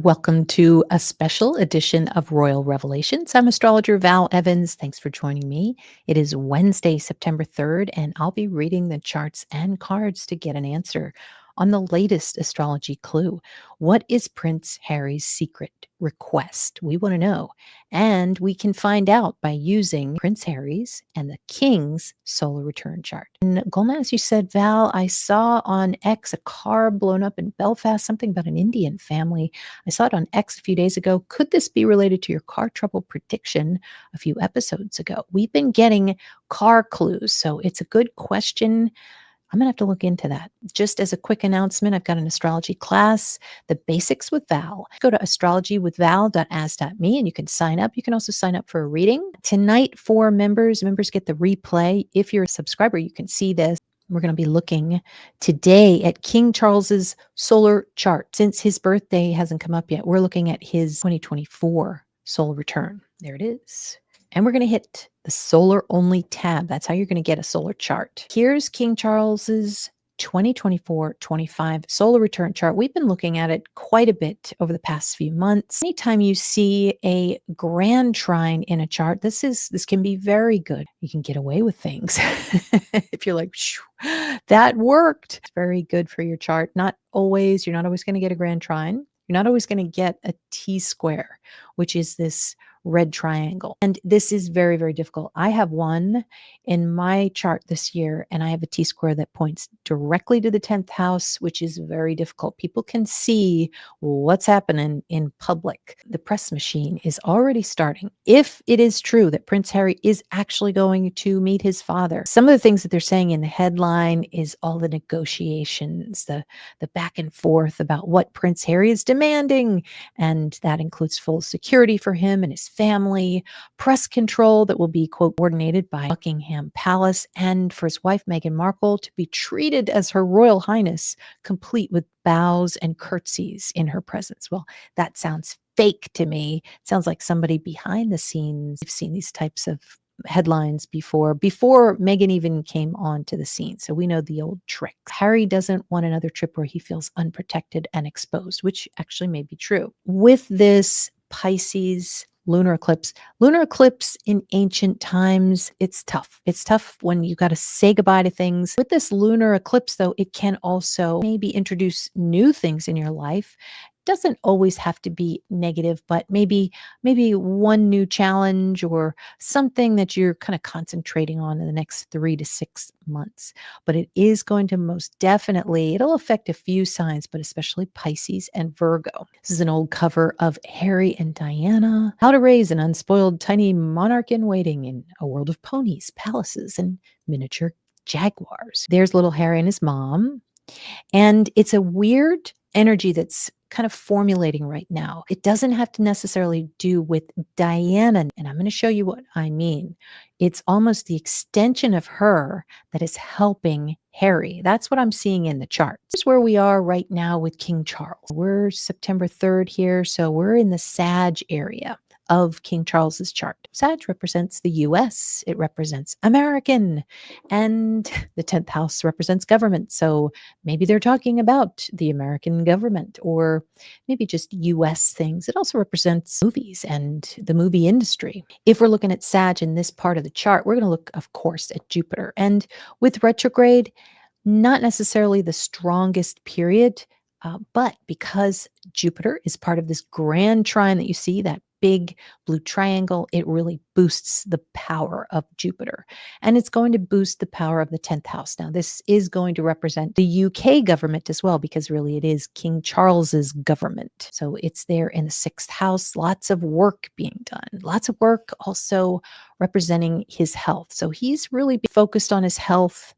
Welcome to a special edition of Royal Revelations. I'm Astrologer Val Evans. Thanks for joining me. It is Wednesday, September 3rd, and I'll be reading the charts and cards to get an answer on the latest astrology clue. What is Prince Harry's secret request? We want to know. And we can find out by using Prince Harry's and the King's solar return chart. And Golna, as you said, Val, I saw on X a car blown up in Belfast, something about an Indian family. I saw it on X a few days ago. Could this be related to your car trouble prediction a few episodes ago? We've been getting car clues, so it's a good question. I'm going to have to look into that. Just as a quick announcement, I've got an astrology class, The Basics with Val. Go to astrologywithval.as.me and you can sign up. You can also sign up for a reading. Tonight for members get the replay. If you're a subscriber, you can see this. We're going to be looking today at King Charles's solar chart. Since his birthday hasn't come up yet, we're looking at his 2024 solar return. There it is. And we're going to hit the solar only tab. That's how you're going to get a solar chart. Here's King Charles's 2024-25 solar return chart. We've been looking at it quite a bit over the past few months. Anytime you see a grand trine in a chart, this can be very good. You can get away with things. If you're like, that worked. It's very good for your chart. You're not always going to get a grand trine. You're not always going to get a T-square, which is this red triangle. And this is very, very difficult. I have one in my chart this year, and I have a T-square that points directly to the 10th house, which is very difficult. People can see what's happening in public. The press machine is already starting. If it is true that Prince Harry is actually going to meet his father, some of the things that they're saying in the headline is all the negotiations, the back and forth about what Prince Harry is demanding. And that includes full security for him and his family, press control that will be, quote, coordinated by Buckingham Palace, and for his wife, Meghan Markle, to be treated as Her Royal Highness, complete with bows and curtsies in her presence. Well, that sounds fake to me. It sounds like somebody behind the scenes. I've seen these types of headlines before Meghan even came onto the scene. So we know the old trick. Harry doesn't want another trip where he feels unprotected and exposed, which actually may be true. With this Pisces lunar eclipse in ancient times, it's tough. It's tough when you got to say goodbye to things. With this lunar eclipse, though, it can also maybe introduce new things in your life. Doesn't always have to be negative, but maybe one new challenge or something that you're kind of concentrating on in the next 3 to 6 months. But it is going to most definitely, it'll affect a few signs, but especially Pisces and Virgo. This is an old cover of Harry and Diana, How to Raise an Unspoiled Tiny Monarch in Waiting in a World of Ponies, Palaces, and Miniature Jaguars. There's little Harry and his mom. And it's a weird energy that's kind of formulating right now. It doesn't have to necessarily do with Diana, and I'm going to show you what I mean. It's almost the extension of her that is helping Harry. That's what I'm seeing in the chart. This is where we are right now with King Charles. We're September 3rd here, so we're in the Sag area of King Charles's chart. Sag represents the US, it represents American, and the 10th house represents government. So maybe they're talking about the American government or maybe just US things. It also represents movies and the movie industry. If we're looking at Sag in this part of the chart, we're going to look, of course, at Jupiter. And with retrograde, not necessarily the strongest period, but because Jupiter is part of this grand trine that you see, that big blue triangle, it really boosts the power of Jupiter. And it's going to boost the power of the 10th house. Now, this is going to represent the UK government as well, because really it is King Charles's government. So it's there in the 6th house, lots of work being done, lots of work also representing his health. So he's really focused on his health.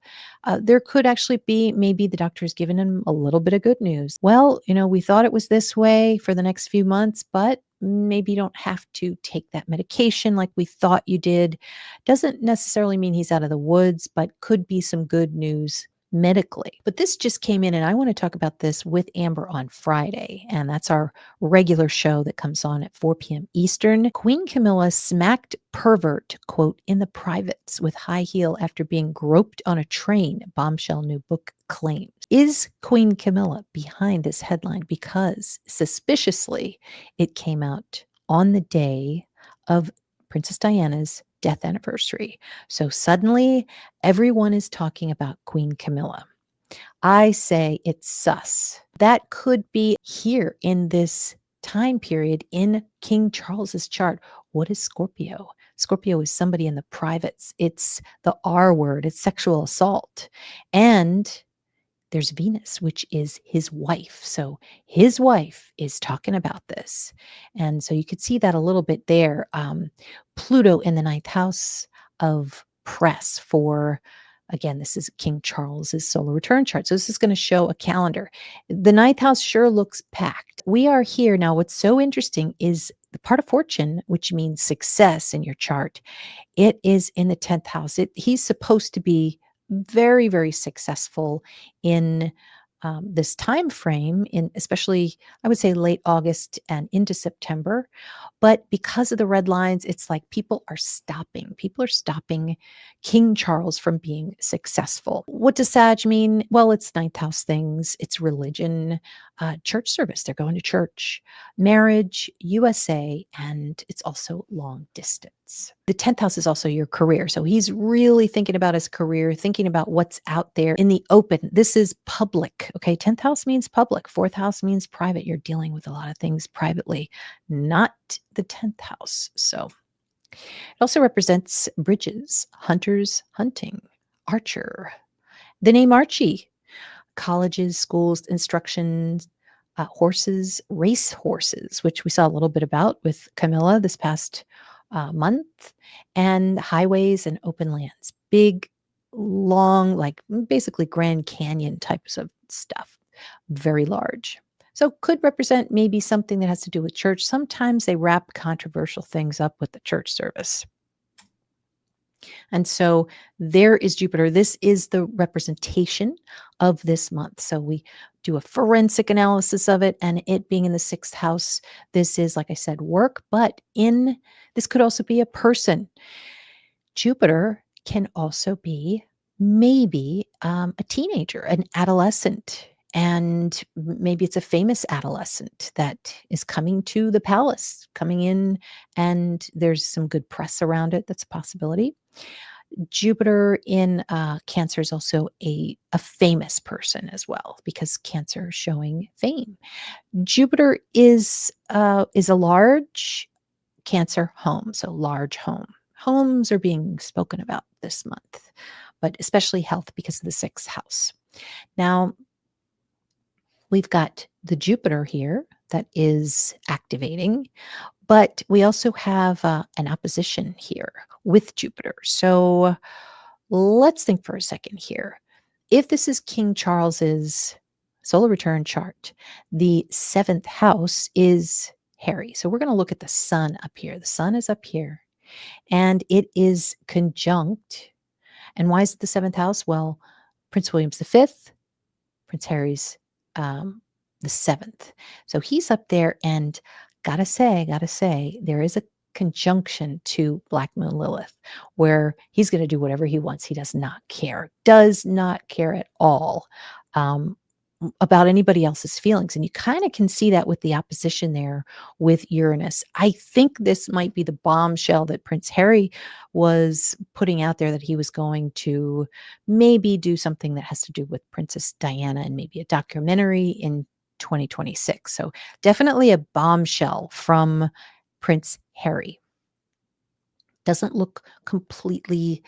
There could actually be, maybe the doctor has given him a little bit of good news. Well, we thought it was this way for the next few months, but maybe you don't have to take that medication like we thought you did. Doesn't necessarily mean he's out of the woods, but could be some good news medically. But this just came in, and I want to talk about this with Amber on Friday. And that's our regular show that comes on at 4 p.m. Eastern. Queen Camilla smacked pervert, quote, in the privates with high heel after being groped on a train, bombshell new book claims. Is Queen Camilla behind this headline? Because suspiciously, it came out on the day of Princess Diana's death anniversary. So suddenly, everyone is talking about Queen Camilla. I say it's sus. That could be here in this time period in King Charles's chart. What is Scorpio? Scorpio is somebody in the privates. It's the R word, it's sexual assault. And there's Venus, which is his wife. So his wife is talking about this. And so you could see that a little bit there. Pluto in the ninth house of press for, again, this is King Charles's solar return chart. So this is going to show a calendar. The ninth house sure looks packed. We are here. Now, what's so interesting is the part of fortune, which means success in your chart, it is in the 10th house. He's supposed to be very, very successful in this time frame, in especially, I would say, late August and into September. But because of the red lines, it's like people are stopping. People are stopping King Charles from being successful. What does Sag mean? Well, it's ninth house things, it's religion, church service. They're going to church, marriage, USA, and it's also long distance. The 10th house is also your career. So he's really thinking about his career, thinking about what's out there in the open. This is public. Okay. 10th house means public, fourth house means private. You're dealing with a lot of things privately, not the 10th house. So it also represents bridges, hunters, hunting, archer. The name Archie, colleges, schools, instructions, horses, race horses, which we saw a little bit about with Camilla this past month, and highways and open lands, big, long, like basically Grand Canyon types of stuff, very large. So could represent maybe something that has to do with church. Sometimes they wrap controversial things up with the church service. And so there is Jupiter. This is the representation of this month. So we do a forensic analysis of it, and it being in the sixth house, this is, like I said, work, but in this could also be a person. Jupiter can also be maybe a teenager, an adolescent. And maybe it's a famous adolescent that is coming to the palace, coming in, and there's some good press around it. That's a possibility. Jupiter in Cancer is also a famous person as well, because Cancer is showing fame. Jupiter is a large Cancer home, so large home. Homes are being spoken about this month, but especially health because of the sixth house. Now, we've got the Jupiter here that is activating, but we also have an opposition here with Jupiter. So let's think for a second here. If this is King Charles's solar return chart, the seventh house is Harry. So we're going to look at the sun up here. The sun is up here and it is conjunct. And why is it the seventh house? Well, Prince William's the fifth, Prince Harry's the seventh. So he's up there, and gotta say, there is a conjunction to Black Moon Lilith, where he's going to do whatever he wants. He does not care at all about anybody else's feelings. And you kind of can see that with the opposition there with Uranus. I think this might be the bombshell that Prince Harry was putting out there, that he was going to maybe do something that has to do with Princess Diana and maybe a documentary in 2026. So definitely a bombshell from Prince Harry. Doesn't look completely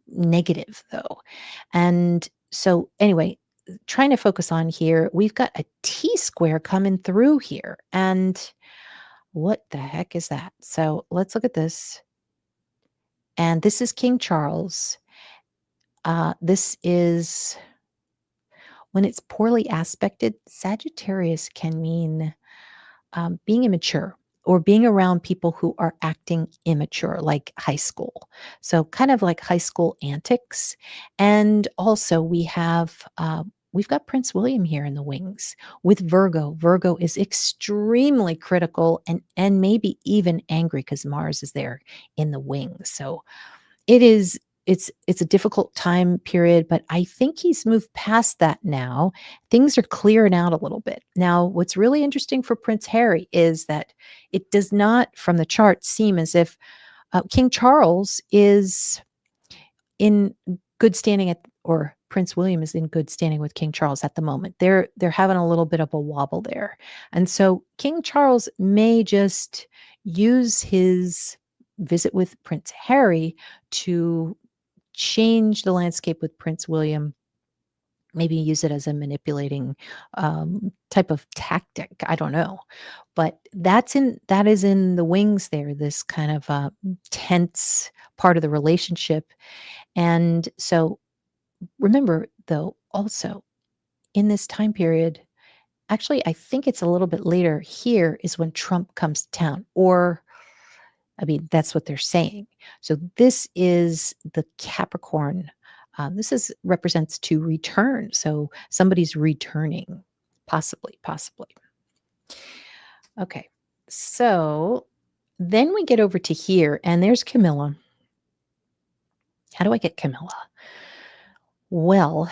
negative though. And so anyway, trying to focus on here, we've got a T square coming through here. And what the heck is that? So let's look at this. And this is King Charles. This is, when it's poorly aspected, Sagittarius can mean being immature or being around people who are acting immature, like high school. So kind of like high school antics. And also we've got Prince William here in the wings with Virgo. Virgo is extremely critical and maybe even angry because Mars is there in the wings. So it is it's a difficult time period, but I think he's moved past that now. Things are clearing out a little bit. Now, what's really interesting for Prince Harry is that it does not, from the chart, seem as if King Charles is in good standing at, or Prince William is in good standing with King Charles at the moment. They're having a little bit of a wobble there. And so King Charles may just use his visit with Prince Harry to change the landscape with Prince William, maybe use it as a manipulating type of tactic. I don't know. But that is in the wings there, this kind of tense part of the relationship. And so remember, though, also in this time period, actually, I think it's a little bit later here is when Trump comes to town, or I mean, that's what they're saying. So this is the Capricorn. This is represents to return. So somebody's returning, possibly, possibly. Okay. So then we get over to here, and there's Camilla. How do I get Camilla? Well,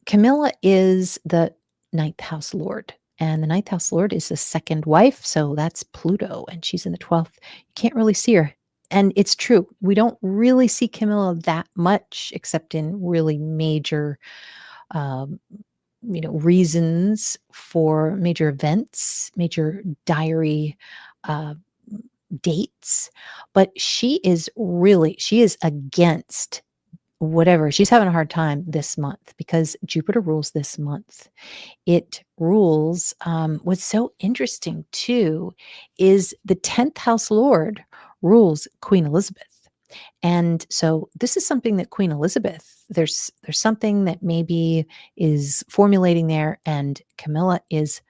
Camilla is the ninth house lord, and the ninth house lord is the second wife. So that's Pluto, and she's in the 12th. You can't really see her. And it's true. We don't really see Camilla that much, except in really major, um, reasons for major events, major diary uh, dates. But she is against whatever. She's having a hard time this month because Jupiter rules this month. It rules, what's so interesting too is the 10th house lord rules Queen Elizabeth. And so this is something that Queen Elizabeth, there's something that maybe is formulating there, and Camilla is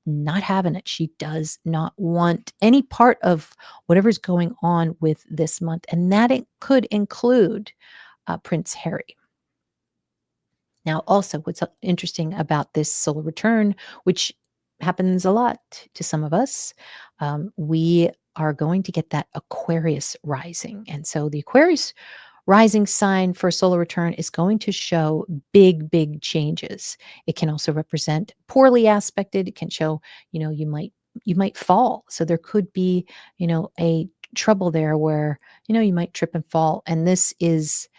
not having it. She does not want any part of whatever's going on with this month. And that it could include Prince Harry. Now, also, what's interesting about this solar return, which happens a lot to some of us, we are going to get that Aquarius rising. And so the Aquarius rising sign for a solar return is going to show big, big changes. It can also represent poorly aspected. It can show, you might fall. So there could be, a trouble there where, you might trip and fall. And this is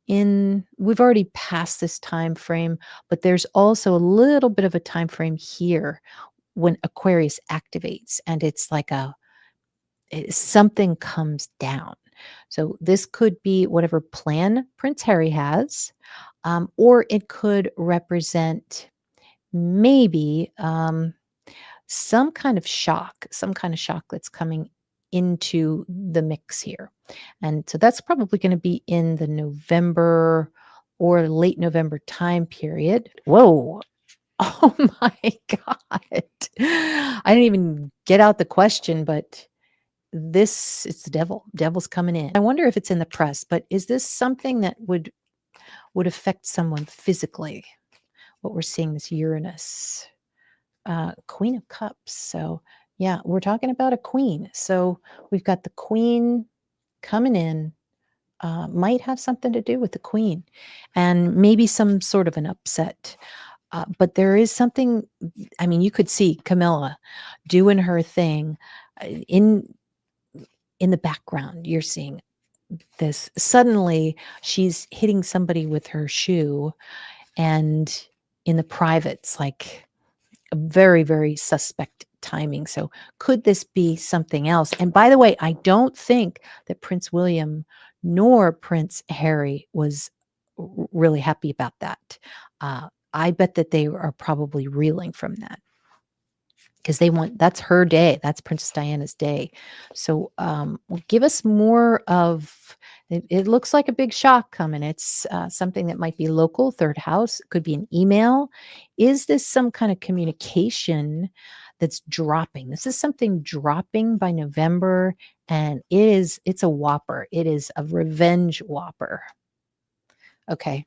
we've already passed this time frame, but there's also a little bit of a time frame here when Aquarius activates, and it's like something comes down. So this could be whatever plan Prince Harry has, or it could represent maybe some kind of shock that's coming into the mix here. And so that's probably going to be in the November or late November time period. Whoa. Oh my God. I didn't even get out the question, but it's the devil. Devil's coming in. I wonder if it's in the press, but is this something that would affect someone physically? What we're seeing, this Uranus. Queen of Cups. So, yeah, we're talking about a queen. So, we've got the queen coming in, might have something to do with the queen, and maybe some sort of an upset. But there is something, I mean, you could see Camilla doing her thing in the background. You're seeing this. Suddenly, she's hitting somebody with her shoe, and in the privates, like a very, very suspect timing. So could this be something else? And by the way, I don't think that Prince William nor Prince Harry was really happy about that. I bet that they are probably reeling from that because that's her day. That's Princess Diana's day. So give us more of it looks like a big shock coming. It's something that might be local, third house. It could be an email. Is this some kind of communication that's dropping? This is something dropping by November, and it's a whopper. It is a revenge whopper. Okay.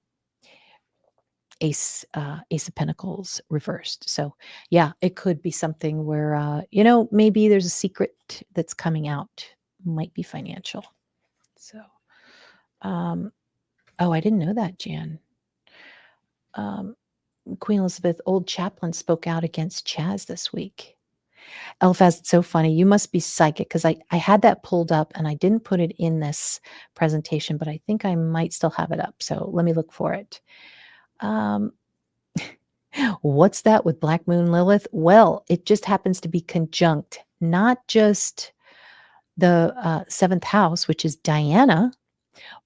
Ace of Pentacles reversed. So yeah, it could be something where maybe there's a secret that's coming out, might be financial. So Oh, I didn't know that, Jan. Um, Queen Elizabeth, old chaplain, spoke out against Chaz this week. Eliphaz, it's so funny. You must be psychic because I had that pulled up and I didn't put it in this presentation, but I think I might still have it up. So let me look for it. Um, what's that with Black Moon Lilith? Well, it just happens to be conjunct, not just the seventh house, which is Diana,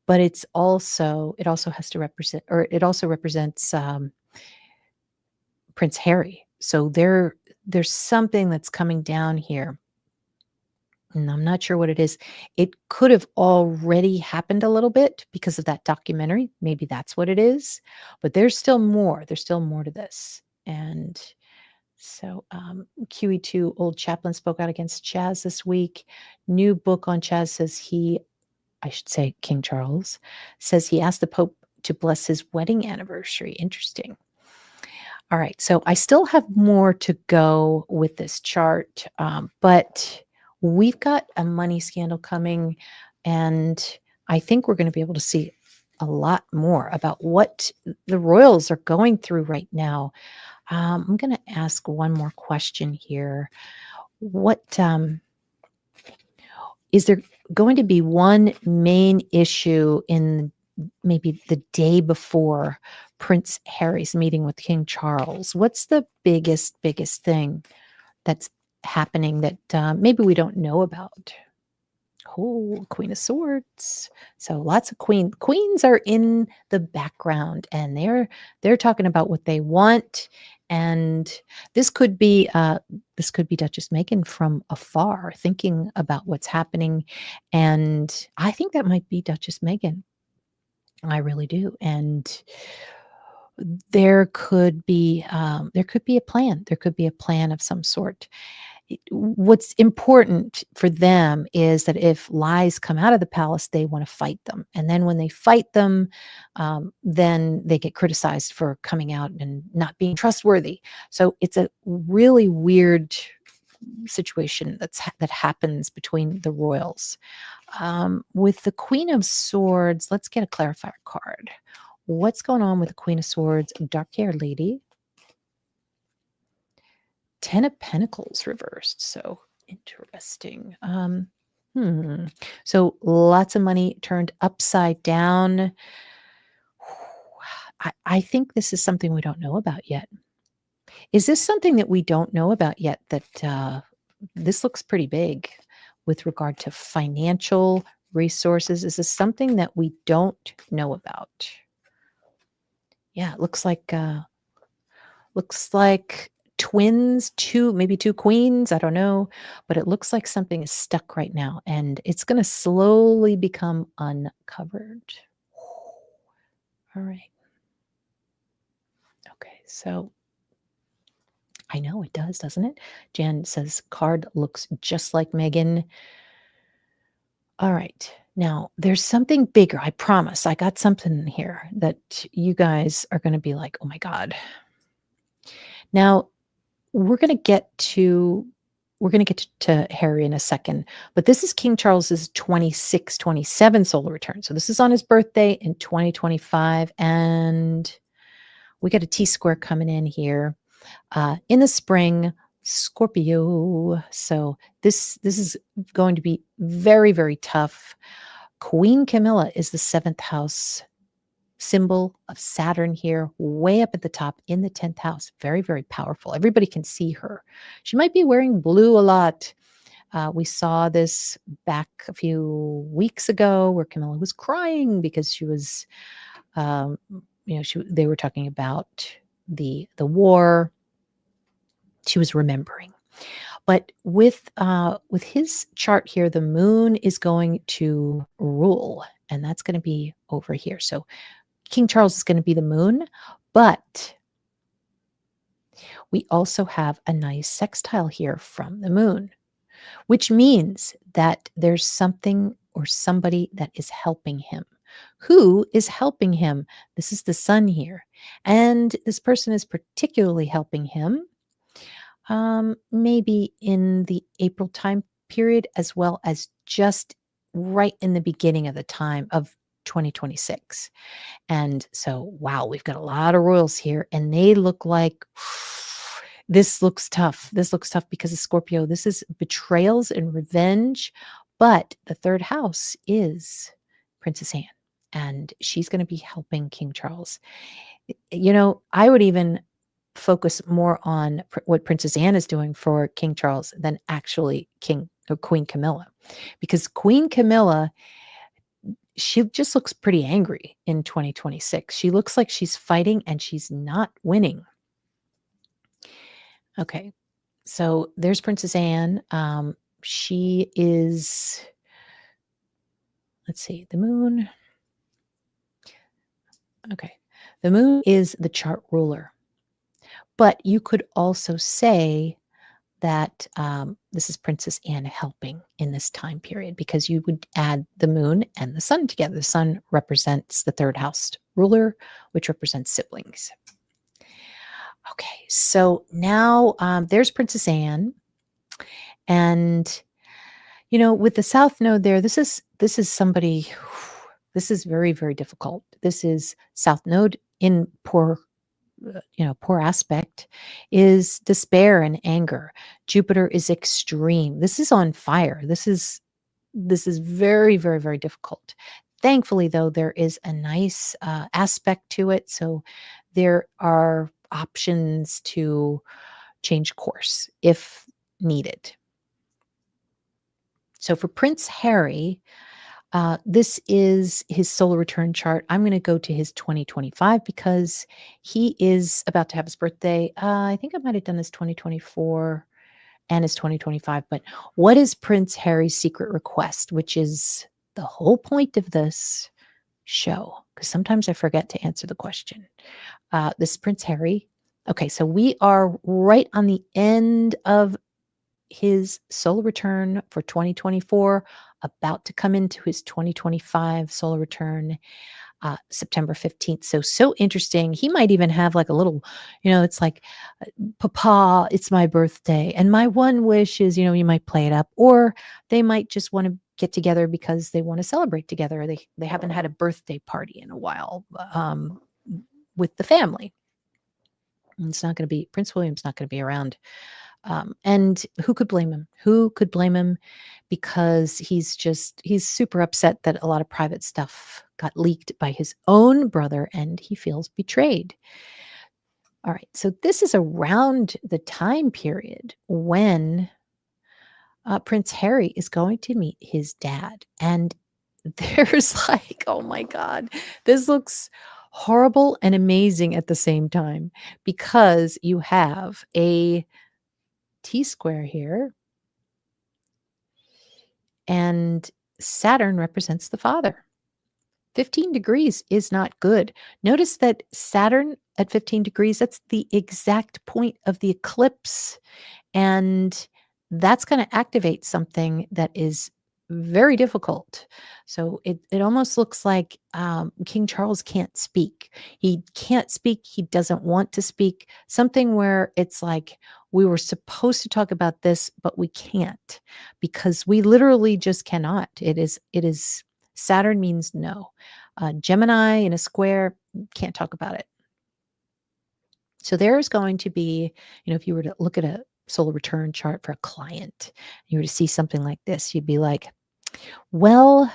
but it also has to represent, or it also represents Prince Harry. So there's something that's coming down here. And I'm not sure what it is. It could have already happened a little bit because of that documentary. Maybe that's what it is. But there's still more. There's still more to this. And so QE2, old chaplain, spoke out against Chaz this week. New book on Chaz says I should say King Charles, says he asked the Pope to bless his wedding anniversary. Interesting. All right. So I still have more to go with this chart, but we've got a money scandal coming, and I think we're going to be able to see a lot more about what the royals are going through right now. I'm going to ask one more question here. What is there going to be one main issue in maybe the day before Prince Harry's meeting with King Charles? What's the biggest thing that's happening that maybe we don't know about? Oh, Queen of Swords. So lots of queens are in the background, and they're talking about what they want. And this could be Duchess Megan from afar, thinking about what's happening. And I think that might be Duchess Megan. I really do. And there could be a plan. There could be a plan of some sort. What's important for them is that if lies come out of the palace, they want to fight them. And then when they fight them, then they get criticized for coming out and not being trustworthy. So it's a really weird situation that happens between the royals. With the Queen of Swords, let's get a clarifier card. What's going on with the Queen of Swords, dark-haired lady? 10 of Pentacles reversed. So interesting. So lots of money turned upside down. I think this is something we don't know about yet. Is this something that we don't know about yet? That this looks pretty big with regard to financial resources. Is this something that we don't know about? Yeah, it looks like twins, maybe two queens, I don't know, but it looks like something is stuck right now and it's going to slowly become uncovered. All right. Okay. So I know it does, doesn't it? Jan says card looks just like Megan. All right. Now, there's something bigger. I promise. I got something here that you guys are going to be like, "Oh my god." Now, we're going to get to Harry in a second, but this is King Charles's 27 solar return. So this is on his birthday in 2025, and we got a T square coming in here in the spring, Scorpio. So this is going to be very, very tough. Queen Camilla is the seventh house symbol of Saturn here, way up at the top in the 10th house. Very, very powerful. Everybody can see her. She might be wearing blue a lot. We saw this back a few weeks ago where Camilla was crying because she was, um, they were talking about the war. She was remembering. But with his chart here, the moon is going to rule, and that's going to be over here. So King Charles is going to be the moon, but we also have a nice sextile here from the moon, which means that there's something or somebody that is helping him. Who is helping him? This is the sun here. And this person is particularly helping him maybe in the April time period, as well as just right in the beginning of the time of 2026. And so, wow, we've got a lot of royals here, and they look like this looks tough. This looks tough because of Scorpio. This is betrayals and revenge, but the third house is Princess Anne, and she's going to be helping King Charles. I would even focus more on what Princess Anne is doing for King Charles than actually King or Queen Camilla, because Queen Camilla, she just looks pretty angry in 2026. She looks like she's fighting and she's not winning. Okay, so there's Princess Anne. She is, let's see, the moon. Okay, the moon is the chart ruler, but you could also say that this is Princess Anne helping in this time period, because you would add the moon and the sun together. The sun represents the third house ruler, which represents siblings. Okay, so now there's Princess Anne, and with the South Node there, this is somebody. This is very, very difficult. This is South Node in poor aspect is despair and anger. Jupiter is extreme. This is on fire. This is very, very, very difficult. Thankfully, though, there is a nice aspect to it. So there are options to change course if needed. So for Prince Harry, this is his solar return chart. I'm going to go to his 2025 because he is about to have his birthday. I think I might have done his 2024 and his 2025. But what is Prince Harry's secret request, which is the whole point of this show? Because sometimes I forget to answer the question. This is Prince Harry. Okay, so we are right on the end of his solar return for 2024, about to come into his 2025 solar return, September 15th. So interesting. He might even have like a little, it's like, Papa, it's my birthday. And my one wish is, you might play it up, or they might just want to get together because they want to celebrate together. They haven't had a birthday party in a while with the family. And it's not going to be, Prince William's not going to be around. And who could blame him? Who could blame him? Because he's super upset that a lot of private stuff got leaked by his own brother and he feels betrayed. All right. So this is around the time period when Prince Harry is going to meet his dad. And there's like, oh my God, this looks horrible and amazing at the same time, because you have a T-square here, and Saturn represents the father. 15 degrees is not good. Notice that Saturn at 15 degrees, that's the exact point of the eclipse. And that's going to activate something that is very difficult. So it almost looks like King Charles can't speak. He can't speak. He doesn't want to speak. Something where it's like, we were supposed to talk about this, but we can't, because we literally just cannot. It is Saturn means no. Gemini in a square, can't talk about it. So there's going to be, if you were to look at a solar return chart for a client, you were to see something like this, you'd be like, well,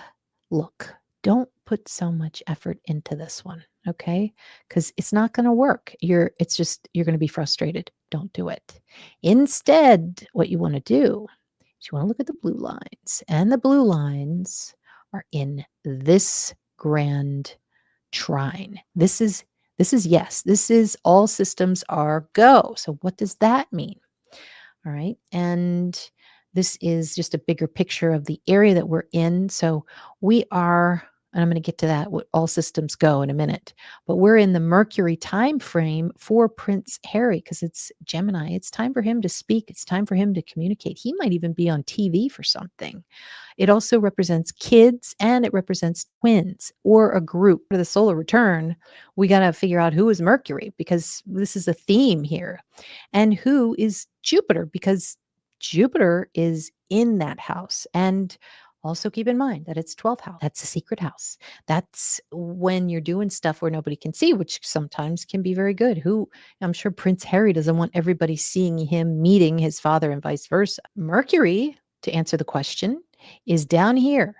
look, don't put so much effort into this one, okay? Because it's not going to work. You're going to be frustrated. Don't do it. Instead, what you want to do is you want to look at the blue lines, and the blue lines are in this grand trine. This is yes. This is all systems are go. So what does that mean? All right. And this is just a bigger picture of the area that we're in. So we are, and I'm going to get to that, what all systems go in a minute, but we're in the Mercury time frame for Prince Harry, because it's Gemini. It's time for him to speak. It's time for him to communicate. He might even be on TV for something. It also represents kids, and it represents twins or a group. For the solar return, we got to figure out who is Mercury, because this is a theme here, and who is Jupiter, because Jupiter is in that house. And Also, keep in mind that it's 12th house. That's a secret house. That's when you're doing stuff where nobody can see, which sometimes can be very good. I'm sure Prince Harry doesn't want everybody seeing him meeting his father and vice versa. Mercury, to answer the question, is down here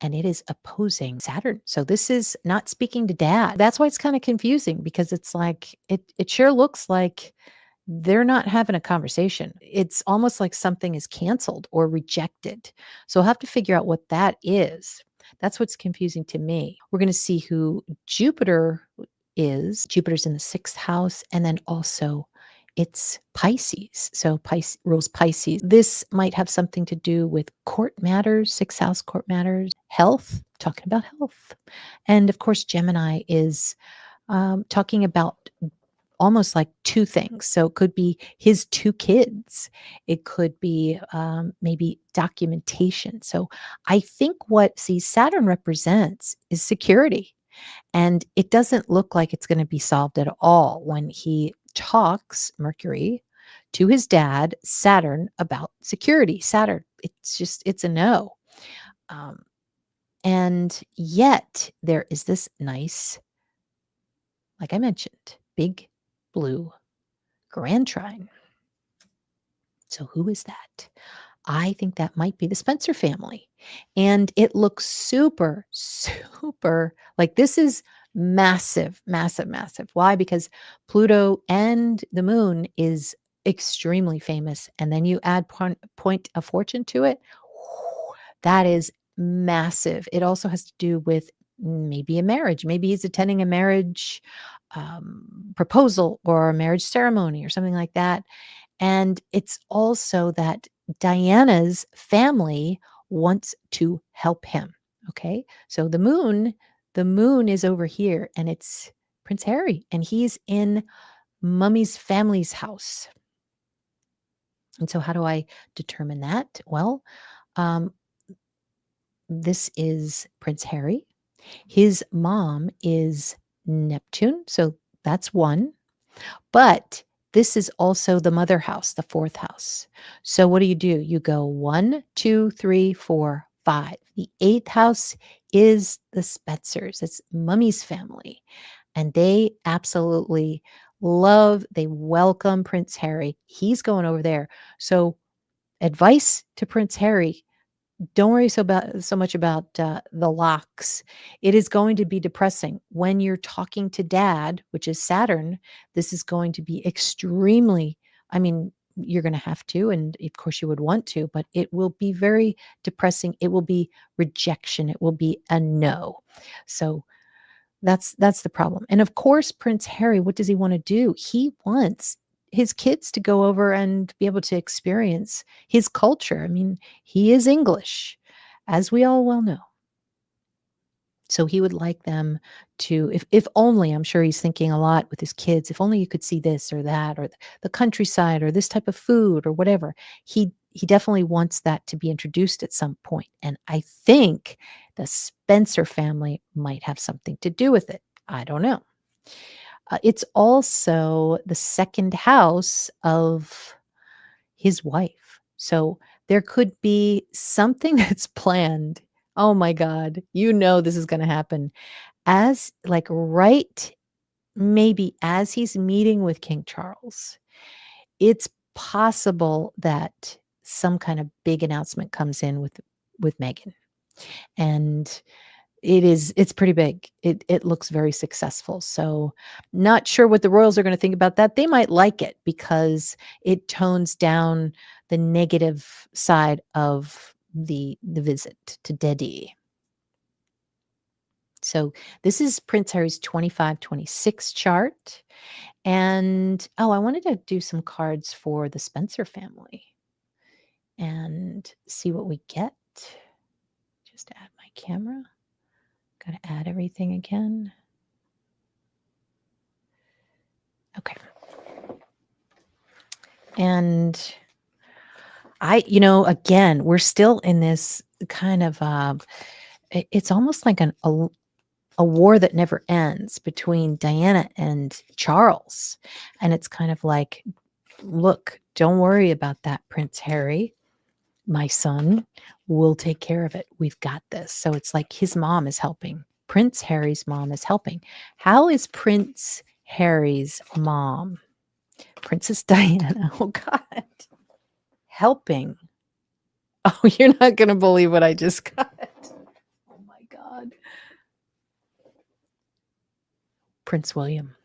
and it is opposing Saturn. So this is not speaking to dad. That's why it's kind of confusing because it's like it sure looks like they're not having a conversation. It's almost like something is canceled or rejected. So I'll have to figure out what that is. That's what's confusing to me. We're going to see who Jupiter is. Jupiter's in the sixth house, and then also it's Pisces. So Pisces rules Pisces. This might have something to do with court matters, sixth house court matters, health, talking about health. And of course, Gemini is talking about almost like two things. So it could be his two kids. It could be maybe documentation. So I think Saturn represents is security. And it doesn't look like it's going to be solved at all when he talks, Mercury, to his dad, Saturn, about security. Saturn, it's a no. And yet there is this nice, like I mentioned, big blue grand trine. So who is that? I think that might be the Spencer family. And it looks super, super like this is massive, massive, massive. Why? Because Pluto and the moon is extremely famous. And then you add point of fortune to it. That is massive. It also has to do with maybe a marriage. Maybe he's attending a marriage proposal or a marriage ceremony or something like that. And it's also that Diana's family wants to help him. Okay. So the moon is over here and it's Prince Harry and he's in Mummy's family's house. And so how do I determine that? Well, um, this is Prince Harry. His mom is Neptune. So that's one. But this is also the mother house, the fourth house. So what do? You go 1, 2, 3, 4, 5. The eighth house is the Spencers. It's Mummy's family. And they absolutely they welcome Prince Harry. He's going over there. So advice to Prince Harry, don't worry so much about the locks. It is going to be depressing when you're talking to dad, which is Saturn. This is going to be extremely, I mean, you're going to have to, and of course you would want to, but it will be very depressing. It will be rejection. It will be a no. So that's the problem. And of course, Prince Harry, what does he want to do? He wants his kids to go over and be able to experience his culture. I mean, he is English, as we all well know. So he would like them to, if only, I'm sure he's thinking a lot with his kids, if only you could see this or that, or the countryside, or this type of food, or whatever. He definitely wants that to be introduced at some point. And I think the Spencer family might have something to do with it. I don't know. It's also the second house of his wife. So there could be something that's planned. Oh my God, this is going to happen as like maybe as he's meeting with King Charles. It's possible that some kind of big announcement comes in with Meghan. And it's pretty big. It looks very successful. So not sure what the royals are going to think about that. They might like it because it tones down the negative side of the visit to Dedi. So this is Prince Harry's 25-26 chart. And I wanted to do some cards for the Spencer family and see what we get. Just add my camera. Got to add everything again. Okay. And again, we're still in this kind of, it's almost like a war that never ends between Diana and Charles. And it's kind of like, look, don't worry about that, Prince Harry. My son will take care of it. We've got this. So it's like his mom is helping. Prince Harry's mom is helping. How is Prince Harry's mom, Princess Diana, oh God, helping? Oh, you're not going to believe what I just got. Oh my God. Prince William.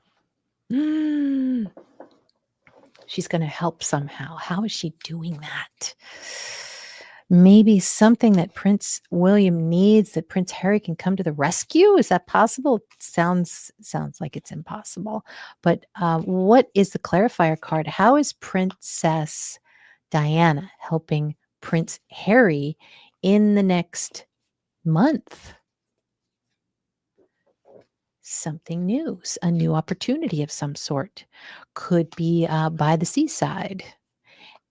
She's going to help somehow. How is she doing that? Maybe something that Prince William needs that Prince Harry can come to the rescue? Is that possible? Sounds like it's impossible. But what is the clarifier card? How is Princess Diana helping Prince Harry in the next month? Something new, a new opportunity of some sort. Could be by the seaside.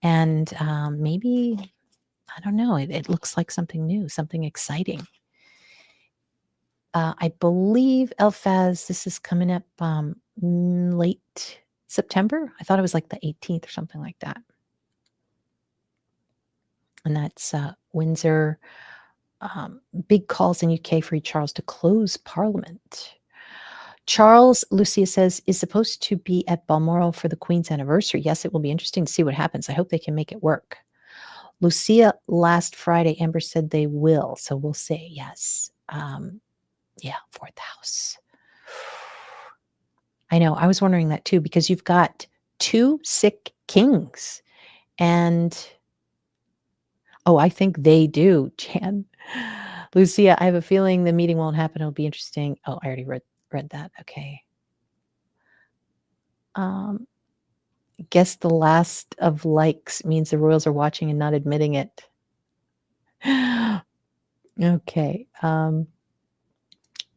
And maybe, I don't know, it looks like something new, something exciting. I believe, Elphaz, this is coming up late September. I thought it was like the 18th or something like that. And that's Windsor. Big calls in UK for Charles to close Parliament. Charles, Lucia says, is supposed to be at Balmoral for the Queen's anniversary. Yes, it will be interesting to see what happens. I hope they can make it work. Lucia, last Friday, Amber said they will. So we'll see. Yes. Yeah, fourth house. I know. I was wondering that too, because you've got 2 sick kings. And, oh, I think they do, Jan. Lucia, I have a feeling the meeting won't happen. It'll be interesting. Oh, I already read that. Okay. Guess the last of likes means the royals are watching and not admitting it. Okay.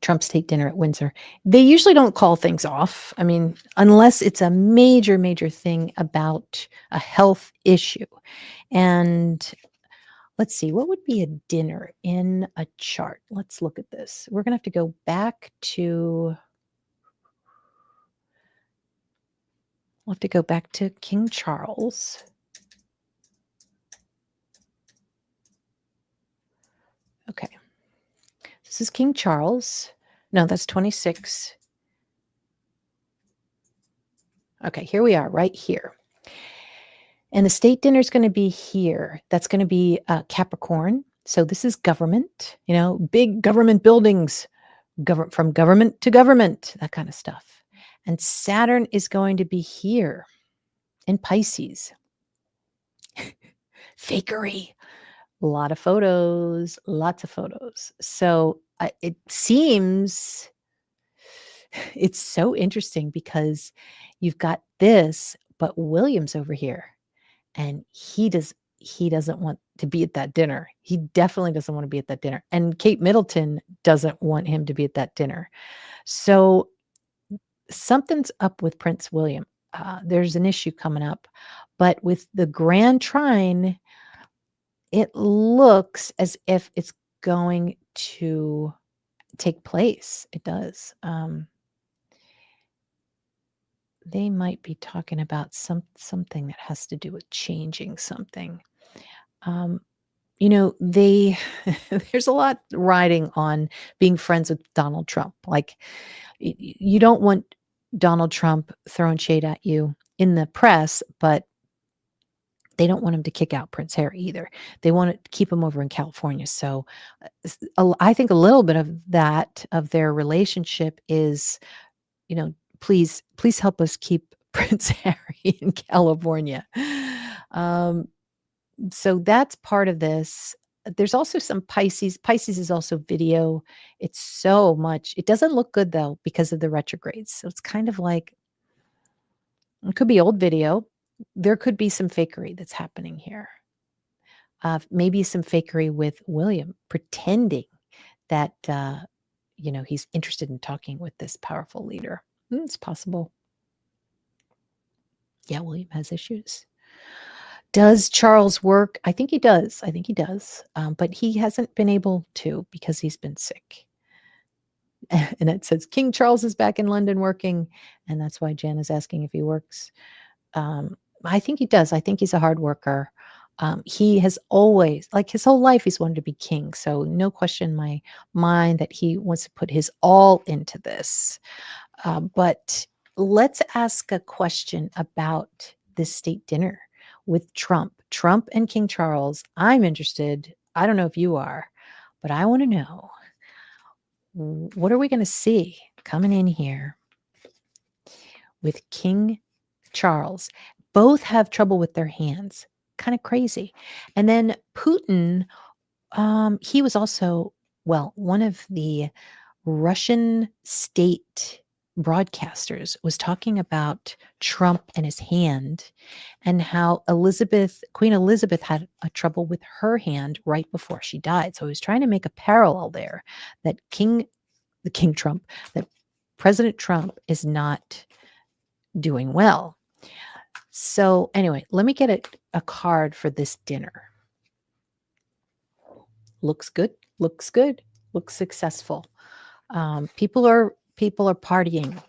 Trump state dinner at Windsor. They usually don't call things off. I mean, unless it's a major, major thing about a health issue. And let's see, what would be a dinner in a chart? Let's look at this. We're going to have to go back to, we'll have to go back to King Charles. Okay. This is King Charles. No, that's 26. Okay, here we are, right here. And the state dinner is going to be here. That's going to be Capricorn. So this is government, big government buildings, from government to government, that kind of stuff. And Saturn is going to be here in Pisces. Fakery. A lot of photos, lots of photos. So it seems it's so interesting because you've got this, but William's over here. And he doesn't want to be at that dinner. He definitely doesn't want to be at that dinner. And Kate Middleton doesn't want him to be at that dinner. So something's up with Prince William. There's an issue coming up. But with the Grand Trine, it looks as if it's going to take place. It does. They might be talking about something that has to do with changing something. They there's a lot riding on being friends with Donald Trump. Like, you don't want Donald Trump throwing shade at you in the press, but they don't want him to kick out Prince Harry either. They want to keep him over in California. So I think a little bit of that, of their relationship is, please help us keep Prince Harry in California. So that's part of this. There's also some Pisces. Pisces is also video. It's so much. It doesn't look good though because of the retrogrades. So it's kind of like, it could be old video. There could be some fakery that's happening here. Maybe some fakery with William pretending that, he's interested in talking with this powerful leader. It's possible. Yeah, William has issues. Does Charles work? I think he does. But he hasn't been able to because he's been sick. And it says King Charles is back in London working. And that's why Jan is asking if he works. I think he does. I think he's a hard worker. He has always, like his whole life, he's wanted to be king. So no question in my mind that he wants to put his all into this. But let's ask a question about this state dinner with Trump and King Charles. I'm interested. I don't know if you are, but I want to know, what are we going to see coming in here with King Charles? Both have trouble with their hands. Kind of crazy. And then Putin, he was also, well, one of the Russian state broadcasters was talking about Trump and his hand, and how Queen Elizabeth had a trouble with her hand right before she died. So he was trying to make a parallel there, that King Trump, that President Trump is not doing well. So anyway, let me get a card for this dinner. Looks good. Looks good. Looks successful. People are partying.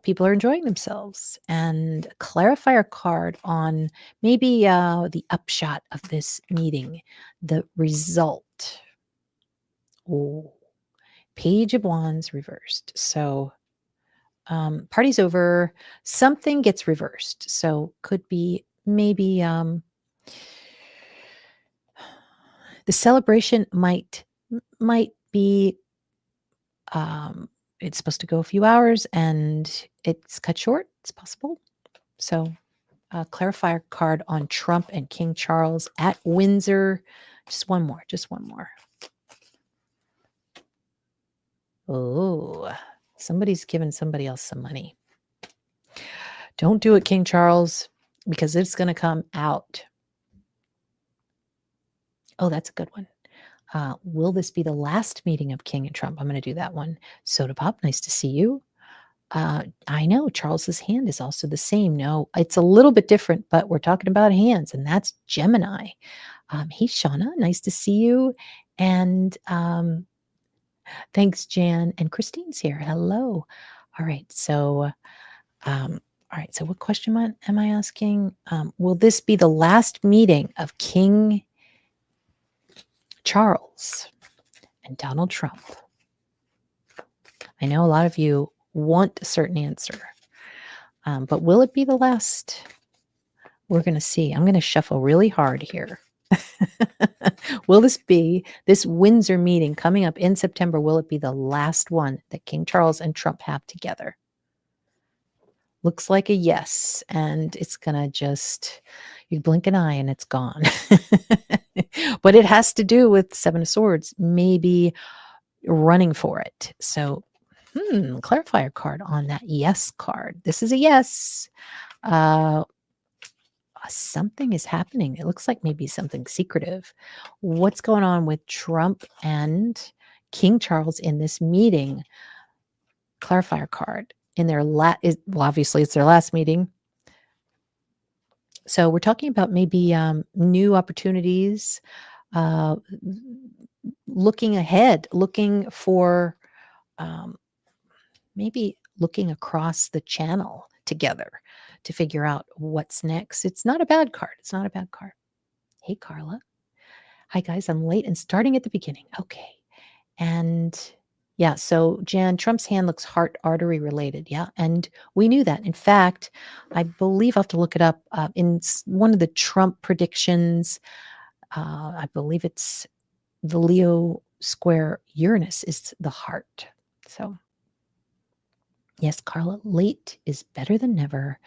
People are enjoying themselves. And a clarifier card on maybe the upshot of this meeting, the result. Oh, Page of Wands reversed. So party's over. Something gets reversed. So could be maybe the celebration might be, it's supposed to go a few hours and it's cut short. It's possible. So a clarifier card on Trump and King Charles at Windsor. Just one more. Oh, somebody's giving somebody else some money. Don't do it, King Charles, because it's going to come out. Oh, that's a good one. Will this be the last meeting of King and Trump? I'm going to do that one. Soda Pop, nice to see you. I know Charles's hand is also the same. No, it's a little bit different, but we're talking about hands, and that's Gemini. Hey, Shauna, nice to see you. And thanks, Jan. And Christine's here. Hello. All right. So, So what question am I asking? Will this be the last meeting of King Charles and Donald Trump? I know a lot of you want a certain answer, but will it be the last? We're going to see. I'm going to shuffle really hard here. Will this Windsor meeting coming up in September, will it be the last one that King Charles and Trump have together? Looks like a yes. And it's going to just, you blink an eye and it's gone. But it has to do with Seven of Swords, maybe running for it. So, clarifier card on that yes card. This is a yes. Something is happening. It looks like maybe something secretive. What's going on with Trump and King Charles in this meeting? Clarifier card in their obviously it's their last meeting. So we're talking about maybe new opportunities, looking ahead, looking for maybe looking across the channel together to figure out what's next. It's not a bad card. Hey, Carla. Hi, guys. I'm late and starting at the beginning. Okay. And yeah, so Jan, Trump's hand looks heart artery related. Yeah. And we knew that. In fact, I believe I'll have to look it up in one of the Trump predictions. I believe it's the Leo square Uranus is the heart. So yes, Carla, late is better than never.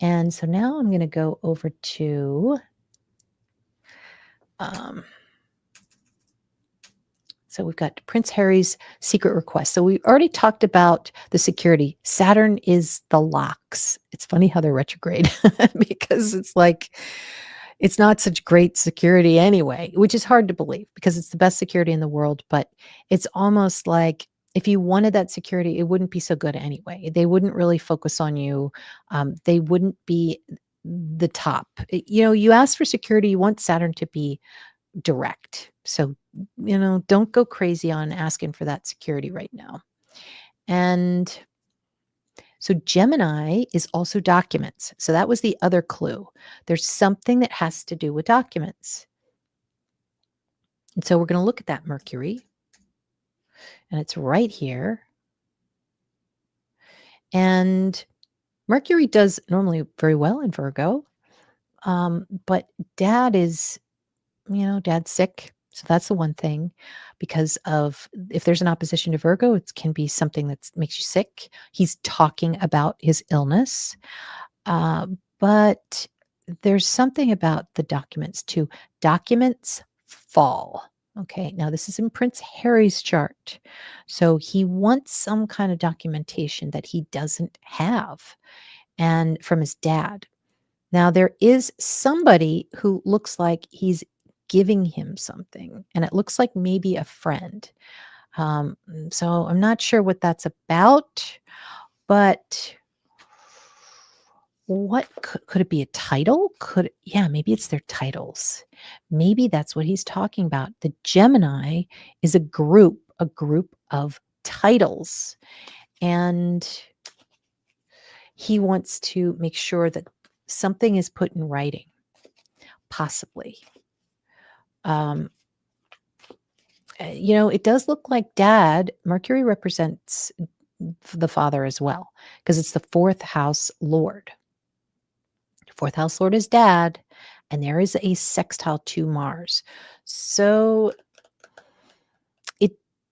And so now I'm going to go over to, so we've got Prince Harry's secret request. So we already talked about the security. Saturn is the locks. It's funny how they're retrograde because it's like, it's not such great security anyway, which is hard to believe because it's the best security in the world. But it's almost like if you wanted that security, it wouldn't be so good anyway. They wouldn't really focus on you. They wouldn't be the top. You ask for security, you want Saturn to be direct. So, don't go crazy on asking for that security right now. And So Gemini is also documents. So that was the other clue. There's something that has to do with documents. And so we're going to look at that Mercury, and it's right here. And Mercury does normally very well in Virgo, but dad is, dad's sick. So that's the one thing because of if there's an opposition to Virgo, it can be something that makes you sick. He's talking about his illness. But there's something about the documents too. Documents fall. Okay, now this is in Prince Harry's chart. So he wants some kind of documentation that he doesn't have and from his dad. Now there is somebody who looks like he's giving him something, and it looks like maybe a friend. So I'm not sure what that's about, but what could it be a title? Yeah, maybe it's their titles. Maybe that's what he's talking about. The Gemini is a group of titles. And he wants to make sure that something is put in writing, possibly. Um, it does look like dad, Mercury represents the father as well, because it's the fourth house lord. Fourth house lord is dad, and there is a sextile to Mars. So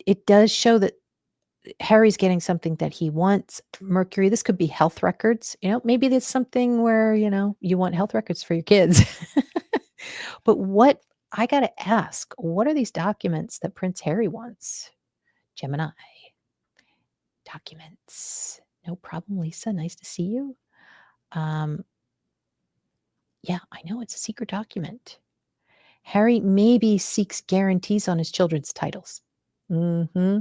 it does show that Harry's getting something that he wants. Mercury, this could be health records. Maybe there's something where, you want health records for your kids. But what I got to ask, what are these documents that Prince Harry wants? Gemini. Documents. No problem, Lisa. Nice to see you. Yeah, I know it's a secret document. Harry maybe seeks guarantees on his children's titles. Mm-hmm.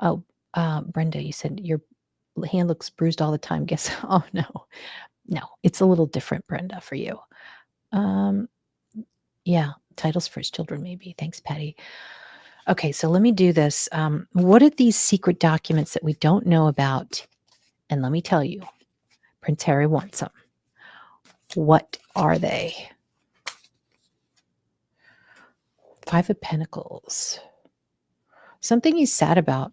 Oh, Brenda, you said your hand looks bruised all the time. Guess, oh no, it's a little different, Brenda, for you. Yeah, titles for his children, maybe. Thanks, Patty. Okay, so let me do this. What are these secret documents that we don't know about? And let me tell you, Prince Harry wants them. What are they? Five of Pentacles. Something he's sad about.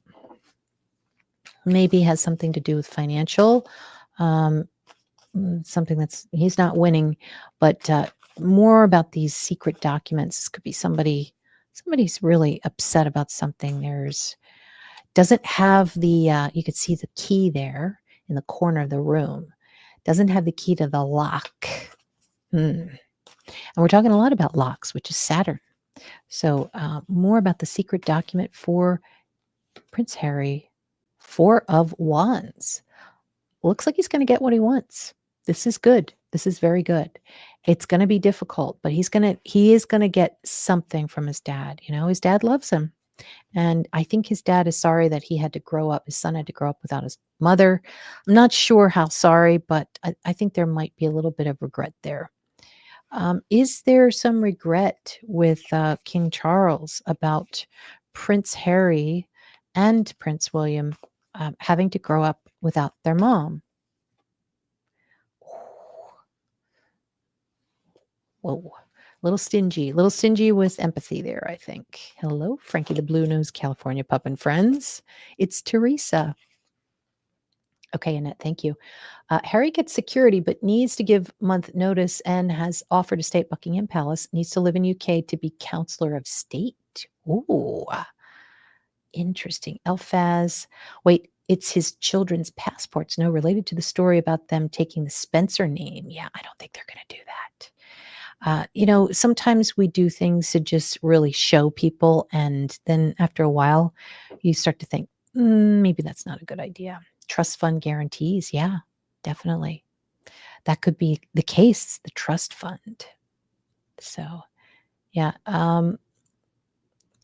Maybe has something to do with financial, something he's not winning, but more about these secret documents. This could be somebody's really upset about something. Doesn't have the, you could see the key there in the corner of the room. Doesn't have the key to the lock. And we're talking a lot about locks, which is Saturn. So more about the secret document for Prince Harry. Four of Wands. Looks like he's going to get what he wants. This is good. This is very good. It's going to be difficult, but he is going to get something from his dad. His dad loves him. And I think his dad is sorry that his son had to grow up without his mother. I'm not sure how sorry, but I think there might be a little bit of regret there. Is there some regret with King Charles about Prince Harry and Prince William having to grow up without their mom? Whoa, little stingy with empathy there, I think. Hello, Frankie the Blue Nose California Pup and Friends. It's Teresa. Okay, Annette, thank you. Harry gets security, but needs to give month notice and has offered to stay at Buckingham Palace, needs to live in UK to be Counselor of State. Ooh, interesting. Elphaz. Wait, it's his children's passports. No, related to the story about them taking the Spencer name. Yeah, I don't think they're going to do that. Sometimes we do things to just really show people. And then after a while, you start to think, maybe that's not a good idea. Trust fund guarantees. Yeah, definitely. That could be the case, the trust fund. So, yeah.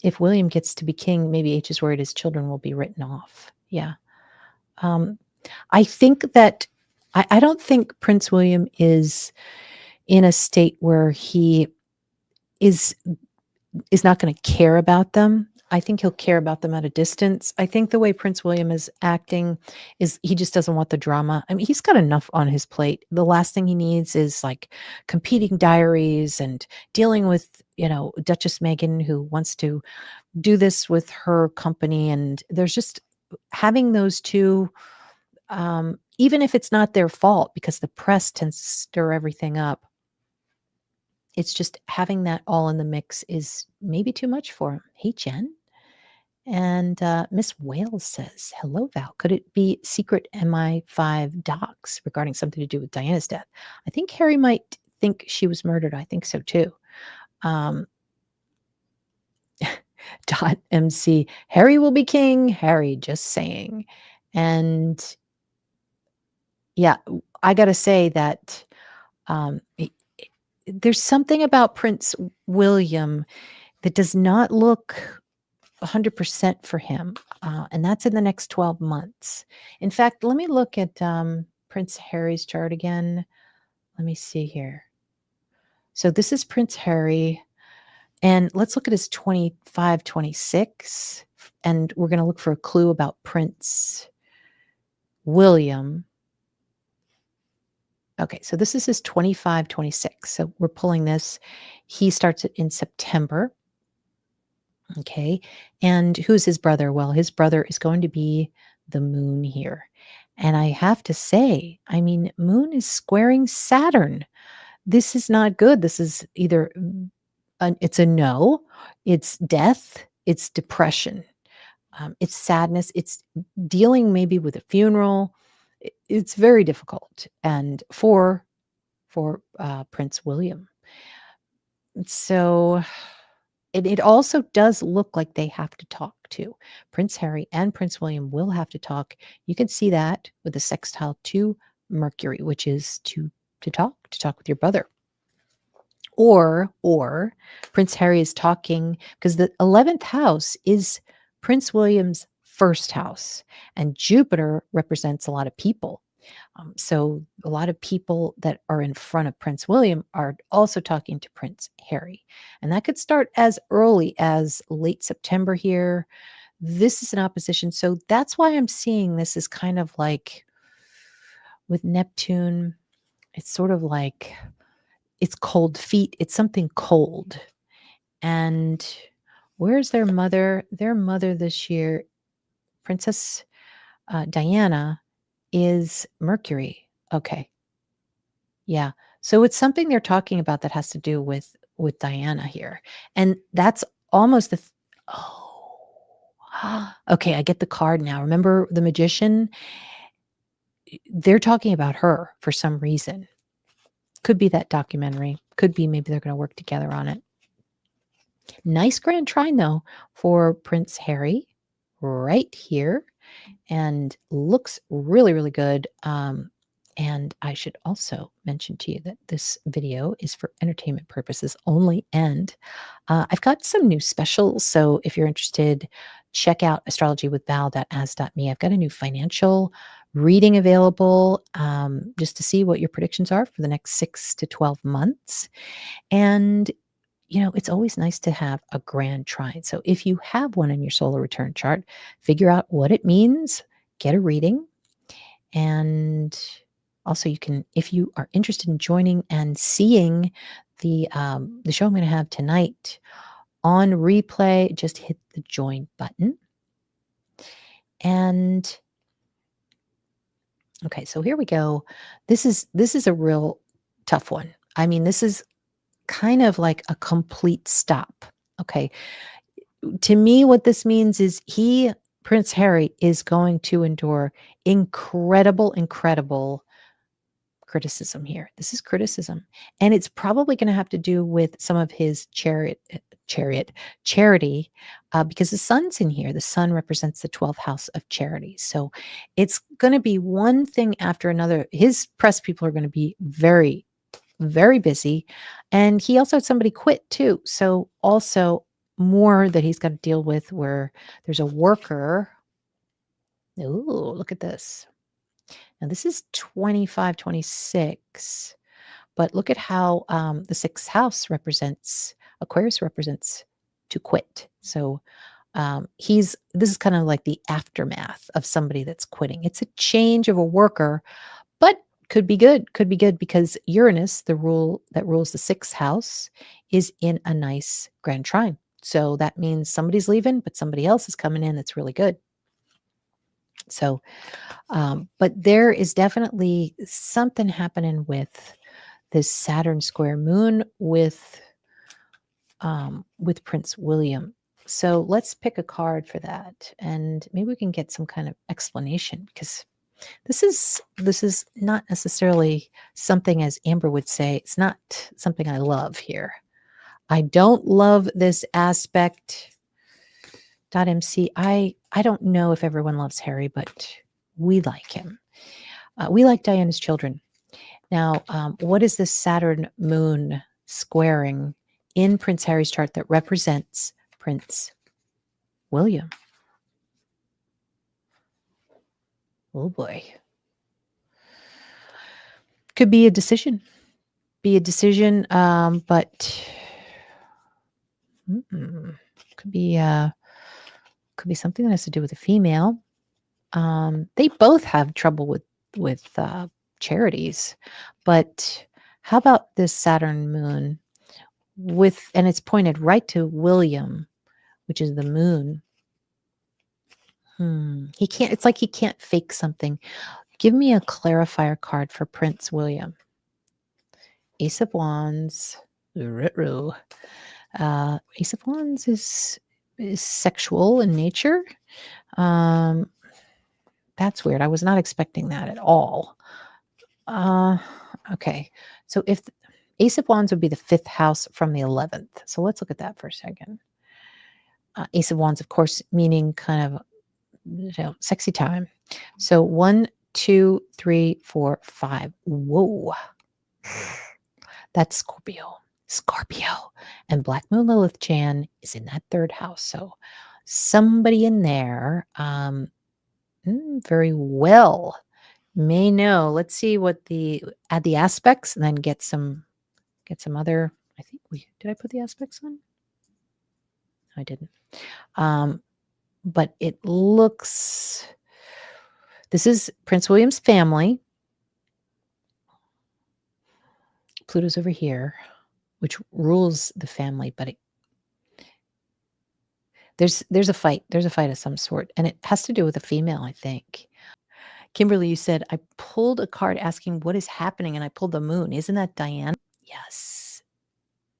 If William gets to be king, maybe H is worried his children will be written off. Yeah. I think that I don't think Prince William is in a state where he is not going to care about them. I think he'll care about them at a distance. I think the way Prince William is acting is he just doesn't want the drama. I mean, he's got enough on his plate. The last thing he needs is like competing diaries and dealing with, Duchess Meghan, who wants to do this with her company. And there's just having those two, even if it's not their fault because the press tends to stir everything up, it's just having that all in the mix is maybe too much for him. Hey, Jen. And Miss Wales says, "Hello, Val. Could it be secret MI5 docs regarding something to do with Diana's death? I think Harry might think she was murdered. I think so too." Um, dot MC, Harry will be king. Harry, just saying. And yeah, I got to say that um, i- there's something about Prince William that does not look 100% for him, and that's in the next 12 months. In fact, let me look at Prince Harry's chart again. Let me see here. So this is Prince Harry, and let's look at his 25, 26, and we're going to look for a clue about Prince William. Okay, so this is his 25, 26. So we're pulling this. He starts it in September. Okay. And who's his brother? Well, his brother is going to be the moon here. And I have to say, I mean, moon is squaring Saturn. This is not good. This is either it's a no, it's death, it's depression, it's sadness, it's dealing maybe with a funeral. It's very difficult. And for Prince William. So it also does look like they have to talk too. Prince Harry and Prince William will have to talk. You can see that with the sextile to Mercury, which is to talk with your brother. Or Prince Harry is talking because the 11th house is Prince William's first house, and Jupiter represents a lot of people. So a lot of people that are in front of Prince William are also talking to Prince Harry. And that could start as early as late September here. This is an opposition. So that's why I'm seeing this as kind of like with Neptune, it's sort of like it's cold feet. It's something cold. And where's their mother? Their mother this year, Princess Diana, is Mercury. Okay. Yeah. So it's something they're talking about that has to do with Diana here. And that's almost oh. Okay, I get the card now. Remember the magician? They're talking about her for some reason. Could be that documentary. Could be maybe they're going to work together on it. Nice grand trine though for Prince Harry right here, and looks really, really good. And I should also mention to you that this video is for entertainment purposes only. And I've got some new specials. So if you're interested, check out astrologywithval.as.me. I've got a new financial reading available just to see what your predictions are for the next 6 to 12 months. And it's always nice to have a grand trine. So if you have one in your solar return chart, figure out what it means, get a reading. And also you can, if you are interested in joining and seeing the show I'm going to have tonight on replay, just hit the join button. And okay, so here we go. This is a real tough one. I mean, this is kind of like a complete stop. Okay. To me, what this means is Prince Harry, is going to endure incredible criticism here. This is criticism. And it's probably going to have to do with some of his charity, because the sun's in here. The sun represents the 12th house of charity. So it's going to be one thing after another. His press people are going to be very, very busy. And he also had somebody quit too. So also more that he's got to deal with, where there's a worker. Ooh, look at this. Now this is 25, 26, but look at how the sixth house represents, Aquarius represents to quit. So He's this is kind of like the aftermath of somebody that's quitting. It's a change of a worker, but could be good because Uranus, the rule that rules the sixth house, is in a nice grand trine. So that means somebody's leaving, but somebody else is coming in that's really good. So, but there is definitely something happening with this Saturn square moon with Prince William. So let's pick a card for that, and maybe we can get some kind of explanation because this is not necessarily something, as Amber would say, it's not something I love here. I don't love this aspect. MC. I don't know if everyone loves Harry, but we like him. We like Diana's children. Now, what is this Saturn moon squaring in Prince Harry's chart that represents Prince William? Oh boy. Could be a decision. But could be something that has to do with a female. They both have trouble with charities, but how about this Saturn moon and it's pointed right to William, which is the moon. He can't. It's like he can't fake something. Give me a clarifier card for Prince William. Ace of Wands. Ace of Wands is sexual in nature. That's weird. I was not expecting that at all. Okay. So if Ace of Wands would be the fifth house from the 11th. So let's look at that for a second. Ace of Wands, of course, meaning kind of sexy time. So 1, 2, 3, 4, 5. Whoa. That's Scorpio. And Black Moon Lilith Chan is in that third house. So somebody in there very well may know. Let's see what add the aspects and then get some other. I think did I put the aspects on? No, I didn't. But it looks, this is Prince William's family. Pluto's over here, which rules the family, but there's a fight. There's a fight of some sort, and it has to do with a female, I think. Kimberly, you said, I pulled a card asking what is happening, and I pulled the moon. Isn't that Diana? Yes.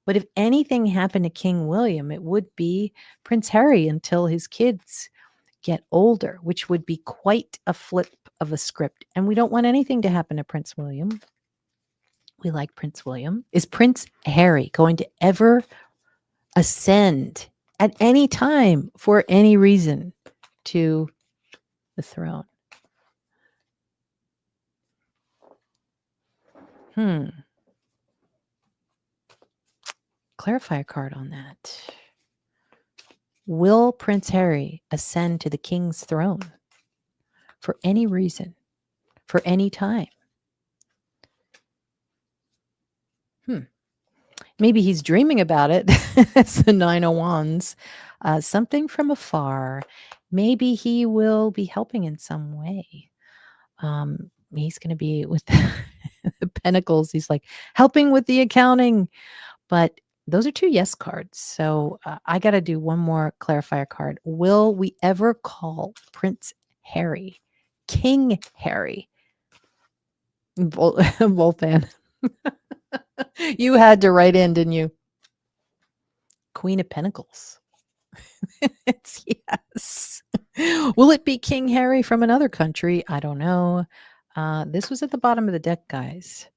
But if anything happened to King William, it would be Prince Harry until his kids get older, which would be quite a flip of a script. And we don't want anything to happen to Prince William. We like Prince William. Is Prince Harry going to ever ascend at any time for any reason to the throne? Clarify a card on that. Will Prince Harry ascend to the king's throne for any reason, for any time? Maybe he's dreaming about it. It's the Nine of Wands. Something from afar. Maybe he will be helping in some way. He's going to be with the Pentacles. He's like helping with the accounting. But those are two yes cards. So I got to do one more clarifier card. Will we ever call Prince Harry King Harry? Volfan. You had to write in, didn't you? Queen of Pentacles. It's yes. Will it be King Harry from another country? I don't know. This was at the bottom of the deck, guys.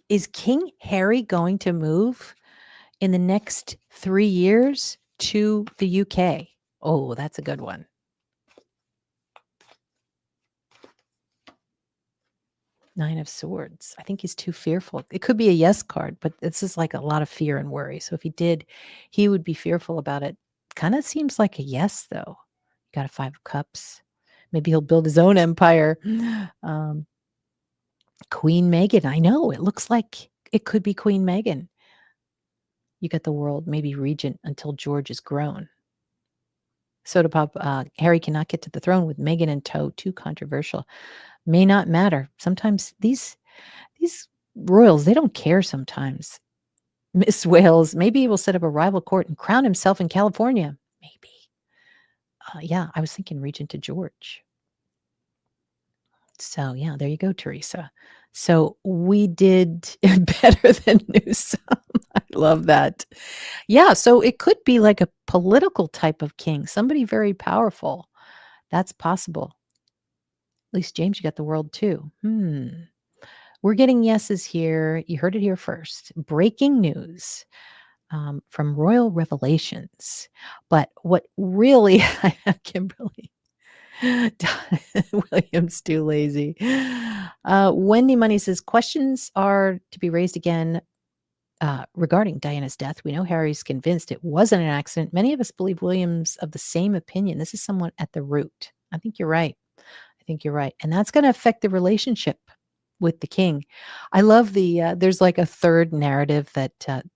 Is King Harry going to move in the next 3 years to the UK? Oh, that's a good one. Nine of Swords. I think he's too fearful. It could be a yes card, but this is like a lot of fear and worry. So if he did, he would be fearful about it. Kind of seems like a yes, though. Got a 5 of Cups. Maybe he'll build his own empire. Queen Meghan. I know. It looks like it could be Queen Meghan. You get the world, maybe regent until George is grown. Soda Pop, Harry cannot get to the throne with Meghan in tow. Too controversial. May not matter. Sometimes these royals, they don't care sometimes. Miss Wales, maybe he will set up a rival court and crown himself in California. Maybe. Yeah, I was thinking regent to George. So, yeah, there you go, Teresa. So we did better than Newsom. I love that. Yeah, so it could be like a political type of king, somebody very powerful. That's possible. At least James, you got the world too. We're getting yeses here. You heard it here first. Breaking news from Royal Revelations. But what really, I have Kimberly Williams too lazy. Wendy Money says questions are to be raised again regarding Diana's death. We know Harry's convinced it wasn't an accident. Many of us believe Williams of the same opinion. This is somewhat at the root. I think you're right. I think you're right. And that's going to affect the relationship with the king. I love there's like a third narrative that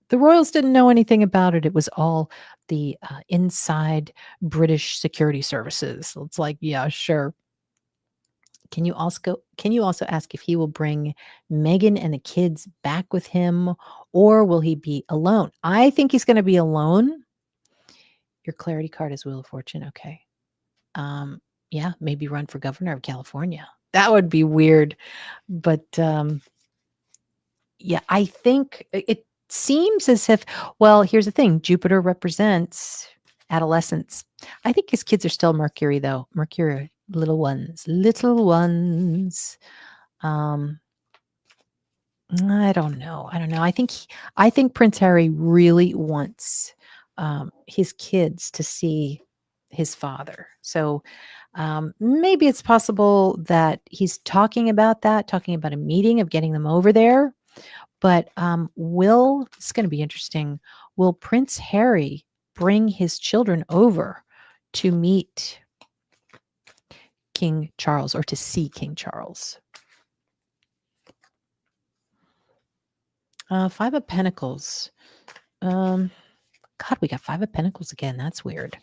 the royals didn't know anything about it. It was all the inside British security services. So it's like, yeah, sure. Can you also ask if he will bring Meghan and the kids back with him, or will he be alone? I think he's going to be alone. Your clarity card is Wheel of Fortune. Okay. Yeah, maybe run for governor of California. That would be weird. But yeah, I think it seems as if, well, here's the thing. Jupiter represents adolescence. I think his kids are still Mercury, though. Mercury, little ones, little ones. Um, I don't know. I don't know. I think Prince Harry really wants his kids to see his father. So maybe it's possible that he's talking about that, talking about a meeting of getting them over there. But it's going to be interesting. Will Prince Harry bring his children over to meet King Charles or to see King Charles? Five of Pentacles. God, we got Five of Pentacles again. That's weird.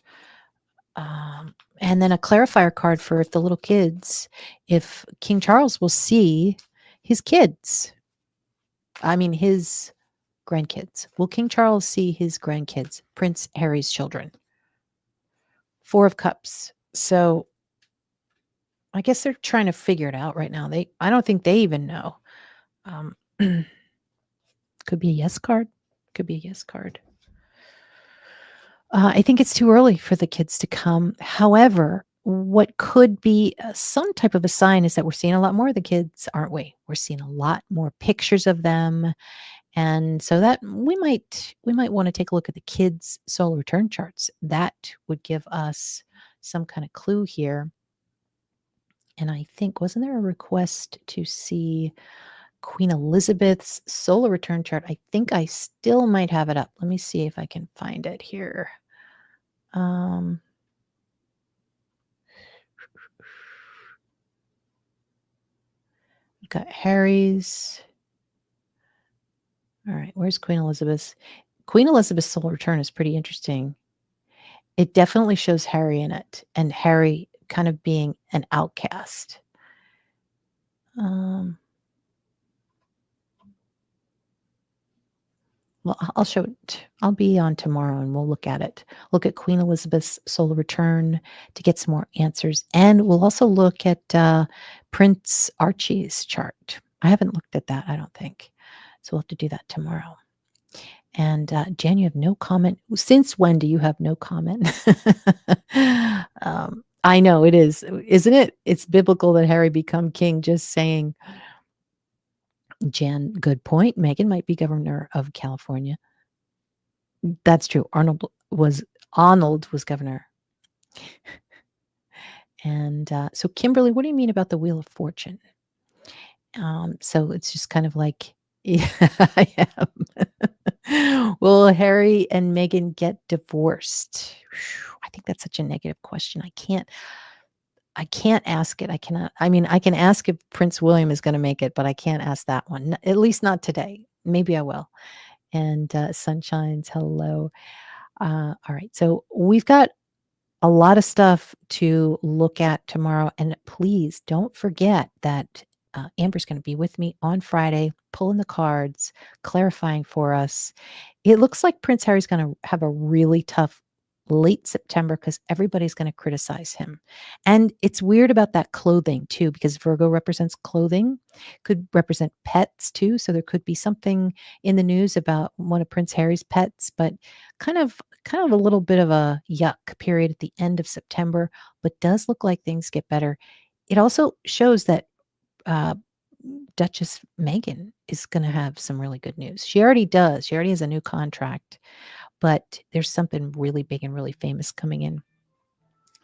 And then a clarifier card for if the little kids, if King Charles will see his kids. I mean, his grandkids. Will King Charles see his grandkids, Prince Harry's children? Four of Cups. So I guess they're trying to figure it out right now. I don't think they even know. Could be a yes card. Could be a yes card. I think it's too early for the kids to come. However, what could be some type of a sign is that we're seeing a lot more of the kids, aren't we? We're seeing a lot more pictures of them. And so that we might want to take a look at the kids' solar return charts. That would give us some kind of clue here. And I think, wasn't there a request to see Queen Elizabeth's solar return chart? I think I still might have it up. Let me see if I can find it here. Got Harry's. All right, where's Queen Elizabeth's? Queen Elizabeth's solar return is pretty interesting. It definitely shows Harry in it, and Harry kind of being an outcast. Well, I'll show it. I'll be on tomorrow and we'll look at it. Look at Queen Elizabeth's solar return to get some more answers. And we'll also look at Prince Archie's chart. I haven't looked at that, I don't think. So we'll have to do that tomorrow. And Jan, you have no comment. Since when do you have no comment? I know it is, isn't it? It's biblical that Harry become king. Just saying. Jan, good point. Meghan might be governor of California. That's true. Arnold was governor. And so, Kimberly, what do you mean about the Wheel of Fortune? So it's just kind of like, yeah, I am. Will Harry and Meghan get divorced? I think that's such a negative question. I can't ask it. I cannot. I mean, I can ask if Prince William is going to make it, but I can't ask that one. At least not today. Maybe I will. And Sunshine's hello. All right. So we've got a lot of stuff to look at tomorrow. And please don't forget that Amber's going to be with me on Friday, pulling the cards, clarifying for us. It looks like Prince Harry's going to have a really tough late September because everybody's going to criticize him. And it's weird about that clothing too, because Virgo represents clothing, could represent pets too. So there could be something in the news about one of Prince Harry's pets, but kind of a little bit of a yuck period at the end of September, but does look like things get better. It also shows that uh, Duchess Meghan is going to have some really good news. She already does. She already has a new contract, but there's something really big and really famous coming in.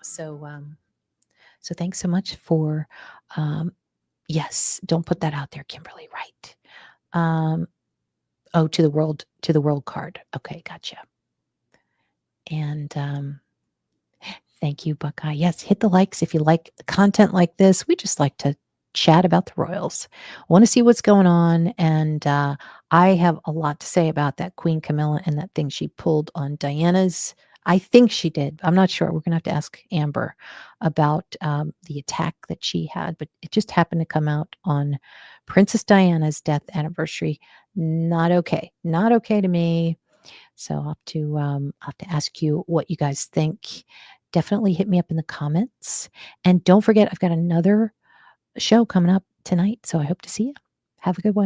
So, so thanks so much for, um, yes, don't put that out there, Kimberly. Right. Um, oh, to the world card. Okay, gotcha. And thank you, Buckeye. Yes, hit the likes if you like content like this. We just like to chat about the Royals. Want to see what's going on. And I have a lot to say about that Queen Camilla and that thing she pulled on Diana's. I think she did. I'm not sure. We're going to have to ask Amber about the attack that she had, but it just happened to come out on Princess Diana's death anniversary. Not okay. Not okay to me. So I'll have to ask you what you guys think. Definitely hit me up in the comments. And don't forget, I've got another show coming up tonight. So I hope to see you. Have a good one.